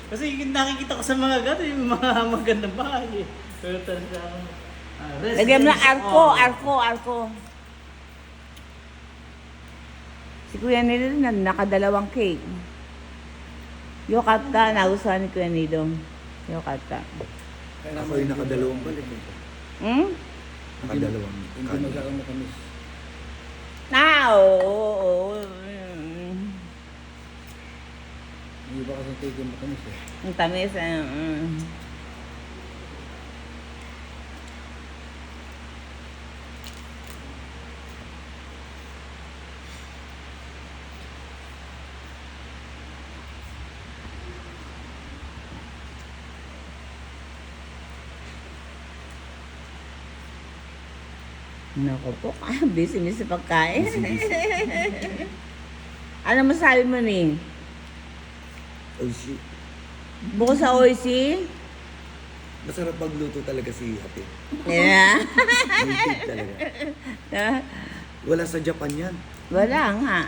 Kasi nakikita ko sa mga gano'n, yung mga magandang bahay eh. Pero talagang, Lagyan mo na residence, arko. Si Kuya Nido na nakadalawang cake. Yokata, nagustuhan ni Kuya Nido. Yokata. Ako yung nakadalawang balik. Hmm? Nakadalawang Hindi kanin. magkakaroon na kami. Oo. Hindi ba kasi tayo yung matamis eh. Ang tamis. Naku po, busy sa pagkain. Ano masabi mo ni? Oh shit. Bukod sa Oishi? Masarap magluto talaga si Ate. Yeah. Native talaga. Wala sa Japan yan. Wala nga.